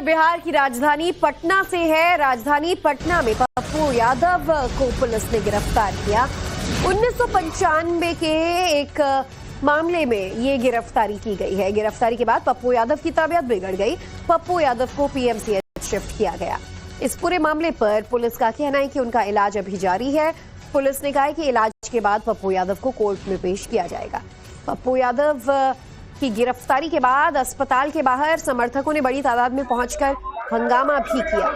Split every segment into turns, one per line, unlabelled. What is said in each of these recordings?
खबर बिहार की राजधानी पटना से है। राजधानी पटना में पप्पू यादव को पुलिस ने गिरफ्तार किया। 1995 के एक मामले में ये गिरफ्तारी की गई है। गिरफ्तारी के बाद पप्पू यादव की तबीयत बिगड़ गई। पप्पू यादव को पीएमसीएच शिफ्ट किया गया। इस पूरे मामले पर पुलिस का कहना है कि उनका इलाज अभी जारी है। पुलिस ने कहा है कि इलाज के बाद पप्पू यादव को कोर्ट में पेश किया जाएगा। पप्पू यादव की गिरफ्तारी के बाद अस्पताल के बाहर समर्थकों ने बड़ी तादाद में पहुंचकर हंगामा भी किया।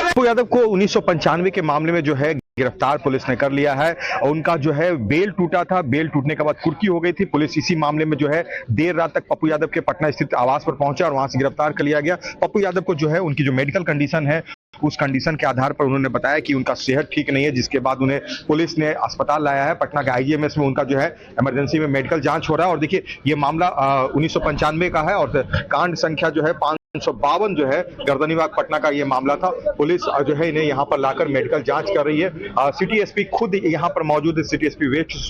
पप्पू यादव को 1995 के मामले में जो है गिरफ्तार पुलिस ने कर लिया है। और उनका जो है बेल टूटा था। बेल टूटने के बाद कुर्की हो गई थी। पुलिस इसी मामले में जो है देर रात तक पप्पू यादव के पटना स्थित आवास पर पहुंचा और वहां से गिरफ्तार कर लिया गया। पप्पू यादव को जो है उनकी जो मेडिकल कंडीशन है उस कंडीशन के आधार पर उन्होंने बताया कि उनका सेहत ठीक नहीं है, जिसके बाद उन्हें पुलिस ने अस्पताल लाया है। पटना के आईजीएमएस में उनका जो है इमरजेंसी में मेडिकल जांच हो रहा है। और देखिए ये मामला 1995 का है और कांड संख्या जो है 552 जो है गर्दनीबाग पटना का ये मामला था। पुलिस जो है इन्हें यहाँ पर लाकर मेडिकल जांच कर रही है। सिटी एसपी खुद यहाँ पर मौजूद है। सिटी एसपी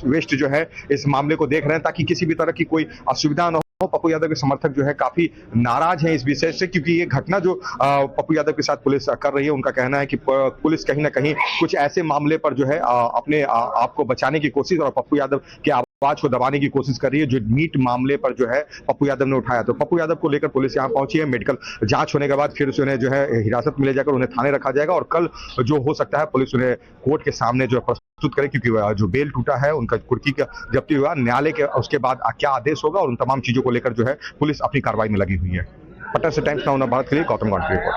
वेस्ट जो है इस मामले को देख रहे हैं ताकि किसी भी तरह की कोई असुविधा न हो। पप्पू यादव के समर्थक जो है काफी नाराज हैं इस विषय से, क्योंकि ये घटना जो पप्पू यादव के साथ पुलिस कर रही है, उनका कहना है कि पुलिस कहीं ना कहीं कुछ ऐसे मामले पर जो है अपने आप को बचाने की कोशिश और पप्पू यादव के आवाज को दबाने की कोशिश कर रही है, जो नीट मामले पर जो है पप्पू यादव ने उठाया। तो पप्पू यादव को लेकर पुलिस यहाँ पहुंची है। मेडिकल जांच होने के बाद फिर उन्हें जो है हिरासत में ले जाकर उन्हें थाने रखा जाएगा और कल जो हो सकता है पुलिस उन्हें कोर्ट के सामने जो प्रस्तुत करे, क्योंकि जो बेल टूटा है उनका कुर्की का जब्ती हुआ न्यायालय के उसके बाद क्या आदेश होगा और उन तमाम चीजों को लेकर जो है पुलिस अपनी कार्रवाई में लगी हुई है। पटना से टाइम्स नाउ भारत के लिए गौतम गौड़ की रिपोर्ट।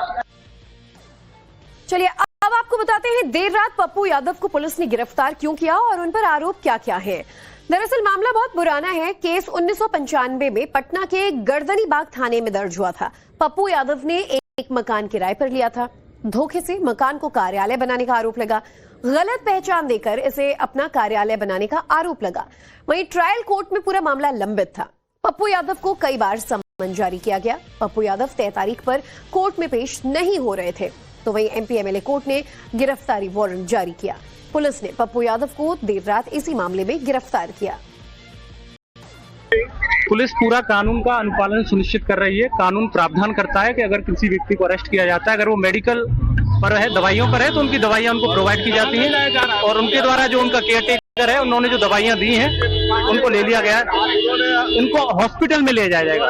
चलिए अब आपको बताते हैं देर रात पप्पू यादव को पुलिस ने गिरफ्तार क्यों किया और उन पर आरोप क्या क्या है। दरअसल मामला बहुत पुराना है। केस 1995 में पटना के गर्दनीबाग थाने में दर्ज हुआ था। पप्पू यादव ने एक मकान किराए पर लिया था। धोखे से मकान को कार्यालय बनाने का आरोप लगा। गलत पहचान देकर इसे अपना कार्यालय बनाने का आरोप लगा। वहीं ट्रायल कोर्ट में पूरा मामला लंबित था। पप्पू यादव को कई बार समन जारी किया गया। पप्पू यादव तय तारीख पर कोर्ट में पेश नहीं हो रहे थे, तो वहीं एमपीएमएलए कोर्ट ने गिरफ्तारी वारंट जारी किया। पुलिस ने पप्पू यादव को देर रात इसी मामले में गिरफ्तार किया।
पुलिस पूरा कानून का अनुपालन सुनिश्चित कर रही है। कानून प्रावधान करता है कि अगर किसी व्यक्ति को अरेस्ट किया जाता है, अगर वो मेडिकल पर है, दवाइयों पर है, तो उनकी दवाइयां उनको प्रोवाइड की जाती हैं और उनके द्वारा जो उनका केयरटेकर है उन्होंने जो दवाइयां दी हैं उनको ले लिया गया है। उनको हॉस्पिटल में ले जाया जाएगा।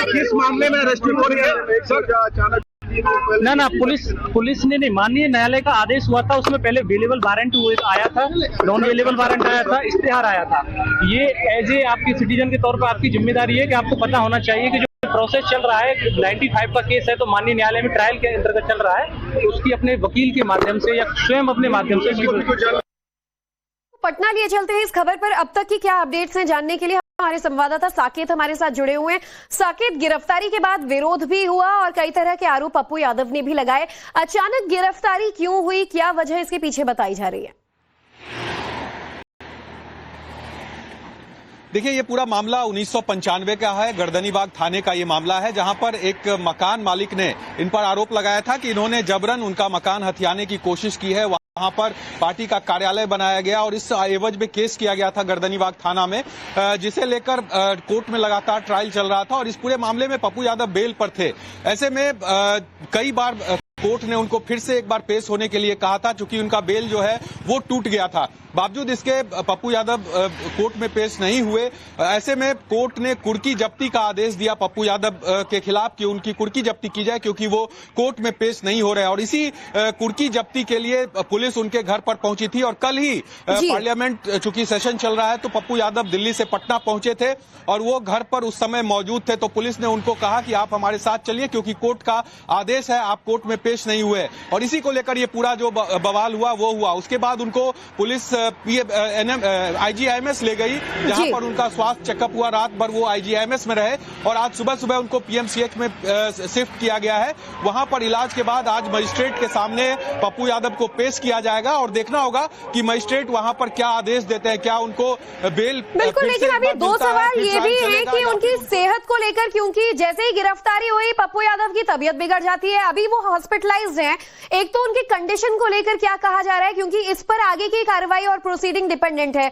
किस मामले में अरेस्ट हो रही है सर?
ना पुलिस ने नहीं, माननीय न्यायालय का आदेश हुआ था, उसमें पहले अवेलेबल वारंट आया था, नॉन अवेलेबल वारंट आया था, इश्तेहार आया था। ये एज ए आपकी सिटीजन के तौर पर आपकी जिम्मेदारी है कि आपको पता होना चाहिए कि जो प्रोसेस चल रहा है 95 का केस है, तो माननीय न्यायालय में ट्रायल के अंतर्गत चल रहा है, तो उसकी अपने वकील के माध्यम से या स्वयं अपने माध्यम से
पटना लिए चलते हैं। इस खबर पर अब तक की क्या अपडेट्स हैं जानने के लिए हमारे संवाददाता साकेत हमारे साथ जुड़े हुए हैं। साकेत, गिरफ्तारी के बाद विरोध भी हुआ और कई तरह के आरोप पप्पू यादव ने भी लगाए। अचानक गिरफ्तारी क्यों हुई, क्या वजह इसके पीछे बताई जा रही है?
देखिए ये पूरा मामला 1995 का है। गर्दनीबाग थाने का ये मामला है, जहां पर एक मकान मालिक ने इन पर आरोप लगाया था कि इन्होंने जबरन उनका मकान हथियाने की कोशिश की है। वहां पर पार्टी का कार्यालय बनाया गया और इस एवज में केस किया गया था गर्दनीबाग थाना में, जिसे लेकर कोर्ट में लगातार ट्रायल चल रहा था और इस पूरे मामले में पप्पू यादव बेल पर थे। ऐसे में कई बार कोर्ट ने उनको फिर से एक बार पेश होने के लिए कहा था, चूंकि उनका बेल जो है वो टूट गया था। बावजूद इसके पप्पू यादव कोर्ट में पेश नहीं हुए। ऐसे में कोर्ट ने कुर्की जब्ती का आदेश दिया पप्पू यादव के खिलाफ कि उनकी कुर्की जब्ती की जाए, क्योंकि वो कोर्ट में पेश नहीं हो रहे हैं। और इसी कुर्की जब्ती के लिए पुलिस उनके घर पर पहुंची थी और कल ही पार्लियामेंट चूंकि सेशन चल रहा है, तो पप्पू यादव दिल्ली से पटना पहुंचे थे और वो घर पर उस समय मौजूद थे। तो पुलिस ने उनको कहा कि आप हमारे साथ चलिए, क्योंकि कोर्ट का आदेश है, आप कोर्ट में पेश नहीं हुए और इसी को लेकर ये पूरा जो बवाल हुआ वो हुआ। उसके बाद उनको पुलिस IGIMS ले गई, जहां पर उनका स्वास्थ्य चेकअप हुआ। रात भर वो IGIMS में रहे और आज सुबह सुबह उनको PMCH में शिफ्ट किया गया है। वहां पर इलाज के बाद आज मजिस्ट्रेट के सामने पप्पू यादव को पेश किया जाएगा और देखना होगा कि मजिस्ट्रेट वहां पर क्या आदेश देते हैं, क्या उनको बेल।
बिल्कुल, लेकिन अभी दो सवाल ये भी है कि उनकी सेहत को लेकर, क्योंकि जैसे ही गिरफ्तारी हुई पप्पू यादव की तबीयत बिगड़ जाती है, अभी वो हॉस्पिटलाइज्ड हैं। एक तो उनकी कंडीशन को लेकर क्या कहा जा रहा है, क्योंकि इस पर आगे की कार्रवाई और प्रोसीडिंग डिपेंडेंट है।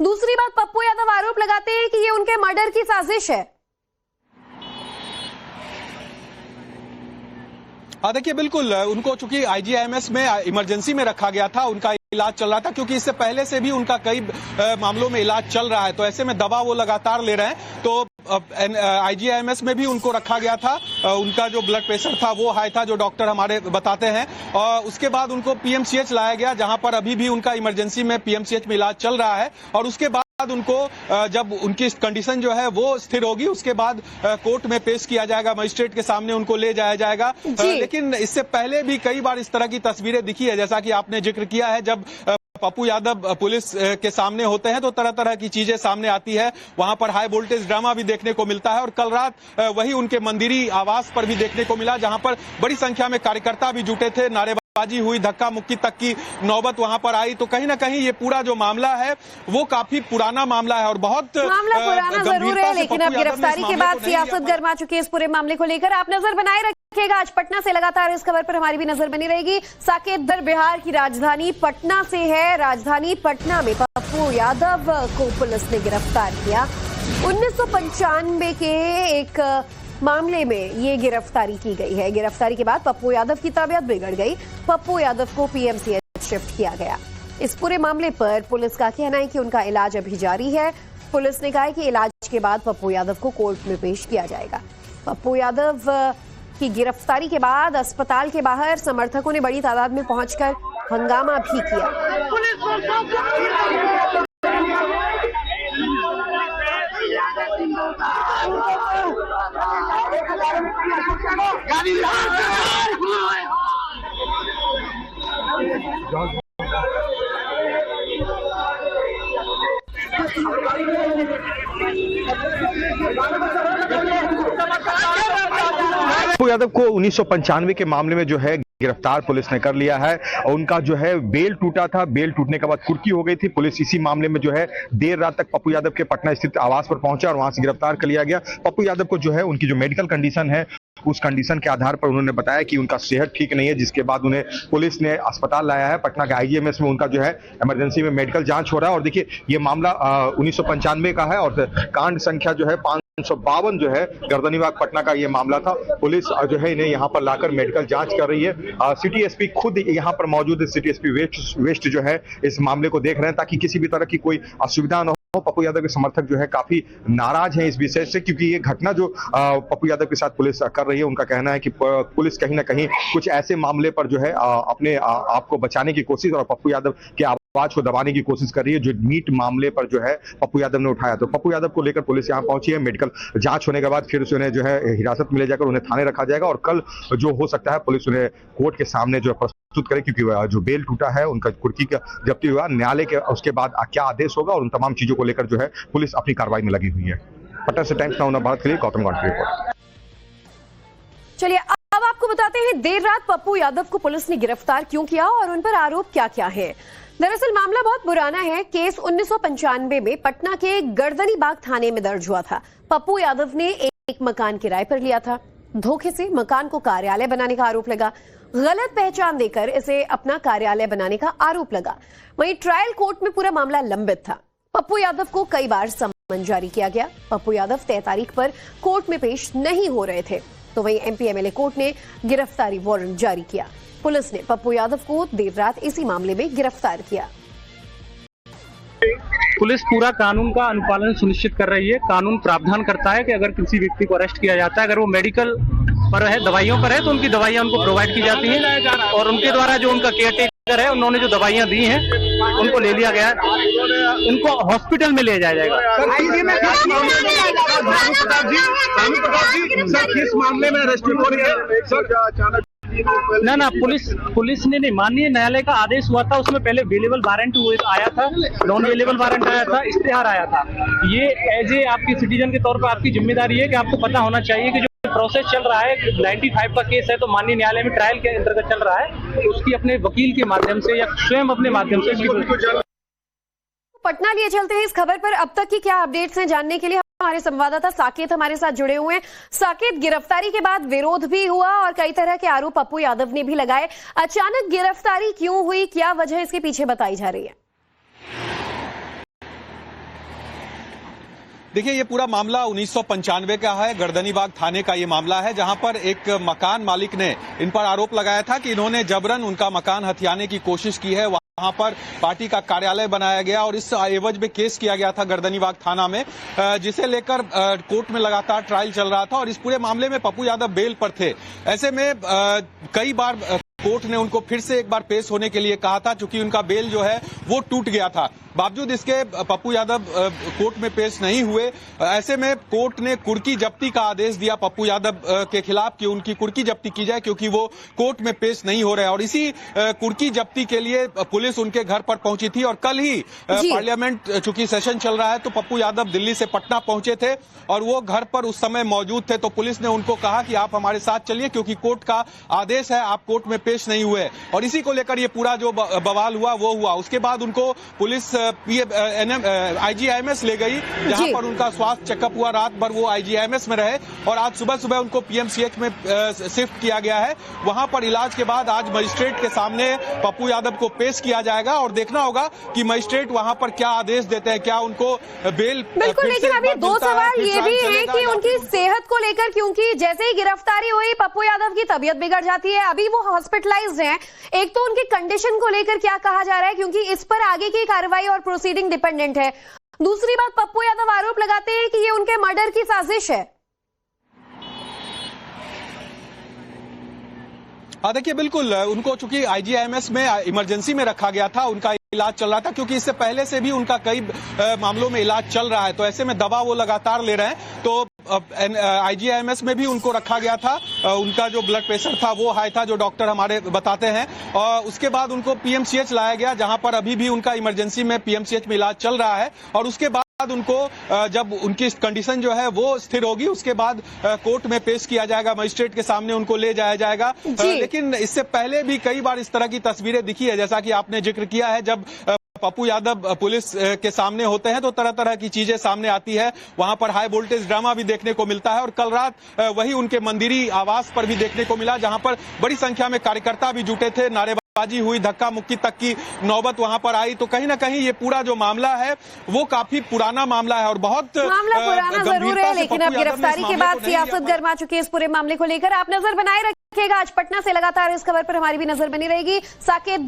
दूसरी बात, पप्पू यादव आरोप लगाते हैं कि ये उनके मर्डर की साजिश है।
हाँ देखिए, बिल्कुल उनको चूंकि IGIMS में इमरजेंसी में रखा गया था, उनका इलाज चल रहा था, क्योंकि इससे पहले से भी उनका कई मामलों में इलाज चल रहा है, तो ऐसे में दवा वो लगातार ले रहे हैं। तो IGIMS में भी उनको रखा गया था, उनका जो ब्लड प्रेशर था वो हाई था, जो डॉक्टर हमारे बताते हैं। और उसके बाद उनको PMCH लाया गया, जहां पर अभी भी उनका इमरजेंसी में PMCH में इलाज चल रहा है। और उसके बाद उनको जब उनकी कंडीशन जो है वो स्थिर होगी, उसके बाद कोर्ट में पेश किया जाएगा, मजिस्ट्रेट के सामने उनको ले जाया जाएगा। लेकिन इससे पहले भी कई बार इस तरह की तस्वीरें दिखी है, जैसा कि आपने जिक्र किया है। जब पप्पू यादव पुलिस के सामने होते हैं तो तरह तरह की चीजें सामने आती है। वहां पर हाई वोल्टेज ड्रामा भी देखने को मिलता है और कल रात वही उनके मंदिरी आवास पर भी देखने को मिला, जहां पर बड़ी संख्या में कार्यकर्ता भी जुटे थे। नारेबाजी हुई, धक्का मुक्की तक की नौबत वहां पर आई। तो कहीं ना कहीं ये पूरा जो मामला है वो काफी पुराना मामला है और बहुत
मामला पुराना जरूर है, लेकिन अब गिरफ्तारी के बाद सियासत गर्मा चुकी है इस पूरे मामले को लेकर। आप नजर बनाए रखिएगा, आज पटना से लगातार इस खबर पर हमारी भी नजर बनी रहेगी। साकेत दर बिहार की राजधानी पटना से है। राजधानी पटना में पप्पू यादव को पुलिस ने गिरफ्तार किया। 1995 के एक मामले में ये गिरफ्तारी की गई है। गिरफ्तारी के बाद पप्पू यादव की तबीयत बिगड़ गई, पप्पू यादव को PMCH शिफ्ट किया गया। इस पूरे मामले पर पुलिस का कहना है कि उनका इलाज अभी जारी है। पुलिस ने कहा है कि इलाज के बाद पप्पू यादव को कोर्ट में पेश किया जाएगा। पप्पू यादव की गिरफ्तारी के बाद अस्पताल के बाहर समर्थकों ने बड़ी तादाद में पहुंचकर हंगामा भी किया।
पप्पू यादव को 1995 के मामले में जो है गिरफ्तार पुलिस ने कर लिया है और उनका जो है बेल टूटा था। बेल टूटने के बाद कुर्की हो गई थी। पुलिस इसी मामले में जो है देर रात तक पप्पू यादव के पटना स्थित आवास पर पहुंचा और वहां से गिरफ्तार कर लिया गया। पप्पू यादव को जो है उनकी जो मेडिकल कंडीशन है, उस कंडीशन के आधार पर उन्होंने बताया कि उनका सेहत ठीक नहीं है, जिसके बाद उन्हें पुलिस ने अस्पताल लाया है। पटना के IGIMS में उनका जो है इमरजेंसी में मेडिकल जांच हो रहा है। और देखिए, ये मामला 1995 का है और कांड संख्या जो है 552 जो है गर्दनीबाग पटना का ये मामला था। पुलिस जो है इन्हें यहाँ पर लाकर मेडिकल जांच कर रही है। सिटी SP खुद यहाँ पर मौजूद है। सिटी SP वेस्ट जो है इस मामले को देख रहे हैं ताकि किसी भी तरह की कोई असुविधा न हो। पप्पू यादव के समर्थक जो है काफी नाराज हैं इस विषय से, क्योंकि ये घटना जो पप्पू यादव के साथ पुलिस कर रही है, उनका कहना है कि पुलिस कहीं ना कहीं कुछ ऐसे मामले पर जो है अपने आप को बचाने की कोशिश और पप्पू यादव के आवाज को दबाने की कोशिश कर रही है, जो नीट मामले पर जो है पप्पू यादव ने उठाया। तो पप्पू यादव को लेकर पुलिस यहाँ पहुंची है। मेडिकल जांच होने के बाद फिर उन्हें जो है हिरासत में ले जाकर उन्हें थाने रखा जाएगा और कल जो हो सकता है पुलिस उन्हें कोर्ट के सामने जो प्रस्तुत करे, क्योंकि जो बेल टूटा है, उनका कुर्की का जब्ती हुआ, न्यायालय के उसके बाद क्या आदेश होगा और उन तमाम चीजों को लेकर जो है पुलिस अपनी कार्रवाई में लगी हुई है। पटना से टाइम्स नाउ भारत के लिए गौतम गौड़ की रिपोर्ट।
चलिए, अब आपको बताते हैं देर रात पप्पू यादव को पुलिस ने गिरफ्तार क्यों किया और उन पर आरोप क्या क्या है। दरअसल मामला बहुत पुराना है। केस 1995 में पटना के गर्दनीबाग थाने में दर्ज हुआ था। पप्पू यादव ने एक मकान किराए पर लिया था। धोखे से मकान को कार्यालय बनाने का आरोप लगा। गलत पहचान देकर इसे अपना कार्यालय बनाने का आरोप लगा। वहीं ट्रायल कोर्ट में पूरा मामला लंबित था। पप्पू यादव को कई बार समन जारी किया गया। पप्पू यादव तय तारीख पर कोर्ट में पेश नहीं हो रहे थे, तो वहीं MP MLA कोर्ट ने गिरफ्तारी वारंट जारी किया। पुलिस ने पप्पू यादव को देर रात इसी मामले में गिरफ्तार किया।
पुलिस पूरा कानून का अनुपालन सुनिश्चित कर रही है। कानून प्रावधान करता है कि अगर किसी व्यक्ति को अरेस्ट किया जाता है, अगर वो मेडिकल पर है, दवाइयों पर है, तो उनकी दवाइयां उनको प्रोवाइड की जाती हैं और उनके द्वारा जो उनका केयरटेकर है, उन्होंने जो दवाइयां दी हैं उनको ले लिया गया है, उनको हॉस्पिटल में ले जाया जाएगा।
सर, किस मामले में अरेस्ट हो रही है सर?
ना पुलिस ने नहीं, माननीय न्यायालय का आदेश हुआ था, उसमें पहले अवेलेबल वारंट आया था, नॉन अवेलेबल वारंट आया था, इश्तेहार आया था। ये एज ए आपकी सिटीजन के तौर पर आपकी जिम्मेदारी है कि आपको पता होना चाहिए कि जो प्रोसेस चल रहा है 95 का केस है तो माननीय न्यायालय में ट्रायल के अंतर्गत चल रहा है, तो उसकी अपने वकील के माध्यम से या स्वयं अपने माध्यम से।
पटना लिए चलते हैं इस खबर पर अब तक की क्या अपडेट्स हैं जानने के लिए हमारे संवाददाता साकेत हमारे साथ जुड़े हुए हैं। साकेत, गिरफ्तारी के बाद विरोध भी हुआ और कई तरह के आरोप पप्पू यादव ने भी लगाए। अचानक गिरफ्तारी क्यों हुई, क्या वजह इसके पीछे बताई जा रही है?
देखिए, ये पूरा मामला 1995 का है। गर्दनीबाग थाने का ये मामला है, जहां पर एक मकान मालिक ने इन पर आरोप लगाया था कि इन्होंने जबरन उनका मकान हथियाने की कोशिश की है। वहां पर पार्टी का कार्यालय बनाया गया और इस एवज में केस किया गया था गर्दनीबाग थाना में, जिसे लेकर कोर्ट में लगातार ट्रायल चल रहा था और इस पूरे मामले में पप्पू यादव बेल पर थे। ऐसे में कई बार कोर्ट ने उनको फिर से एक बार पेश होने के लिए कहा था, चूंकि उनका बेल जो है वो टूट गया था। बावजूद इसके पप्पू यादव कोर्ट में पेश नहीं हुए। ऐसे में कोर्ट ने कुर्की जब्ती का आदेश दिया पप्पू यादव के खिलाफ कि उनकी कुर्की जब्ती की जाए, क्योंकि वो कोर्ट में पेश नहीं हो रहे हैं। और इसी कुर्की जब्ती के लिए पुलिस उनके घर पर पहुंची थी और कल ही पार्लियामेंट चूंकि सेशन चल रहा है तो पप्पू यादव दिल्ली से पटना पहुंचे थे और वो घर पर उस समय मौजूद थे। तो पुलिस ने उनको कहा कि आप हमारे साथ चलिए, क्योंकि कोर्ट का आदेश है, आप कोर्ट में पेश नहीं हुए। और इसी को लेकर ये पूरा जो बवाल हुआ वो हुआ। उसके बाद उनको पुलिस IGIMS ले गई, जहां पर उनका स्वास्थ्य चेकअप हुआ। रात भर वो IGIMS में रहे और आज सुबह सुबह उनको PMCH में शिफ्ट किया गया है। वहां पर इलाज के बाद आज मजिस्ट्रेट के सामने पप्पू यादव को पेश किया जाएगा और देखना होगा कि मजिस्ट्रेट वहां पर क्या आदेश देते हैं, क्या उनको बेल।
बिल्कुल, लेकिन अभी दो सवाल ये भी है कि उनकी सेहत को लेकर, क्योंकि जैसे ही गिरफ्तारी हुई पप्पू यादव की तबीयत बिगड़ जाती है, अभी वो हॉस्पिटलाइज्ड हैं। एक तो उनकी कंडीशन को लेकर क्या कहा जा रहा है, क्योंकि इस पर आगे की कार्रवाई और प्रोसीडिंग डिपेंडेंट है। दूसरी बात, पप्पू यादव आरोप लगाते हैं कि ये उनके मर्डर की साजिश है।
हाँ, देखिए, बिल्कुल उनको चूंकि IGIMS में इमरजेंसी में रखा गया था, उनका इलाज चल रहा था, क्योंकि इससे पहले से भी उनका कई मामलों में इलाज चल रहा है। तो ऐसे में दवा वो लगातार ले रहे हैं। तो IGIMS में भी उनको रखा गया था। उनका जो ब्लड प्रेशर था वो हाई था, जो डॉक्टर हमारे बताते हैं। और उसके बाद उनको PMCH लाया गया, जहां पर अभी भी उनका इमरजेंसी में PMCH में इलाज चल रहा है। और उसके बाद उनको जब उनकी कंडीशन जो है वो स्थिर होगी, उसके बाद कोर्ट में पेश किया जाएगा, मजिस्ट्रेट के सामने उनको ले जाया जाएगा। लेकिन इससे पहले भी कई बार इस तरह की तस्वीरें दिखी है, जैसा कि आपने जिक्र किया है। जब पप्पू यादव पुलिस के सामने होते हैं तो तरह तरह की चीजें सामने आती है। वहां पर हाई वोल्टेज ड्रामा भी देखने को मिलता है और कल रात वही उनके मंदिरी आवास पर भी देखने को मिला, जहां पर बड़ी संख्या में कार्यकर्ता भी जुटे थे। नारेबाजी हुई, धक्का मुक्की तक की नौबत वहां पर आई। तो कहीं ना कहीं ये पूरा जो मामला है वो काफी पुराना मामला है और बहुत
मामला पुराना जरूर है, लेकिन अब गिरफ्तारी के बाद सियासत गर्मा चुकी है इस पूरे मामले को लेकर। आप नजर बनाए रखिएगा। आज पटना से लगातार इस खबर पर हमारी भी नजर बनी रहेगी। साकेत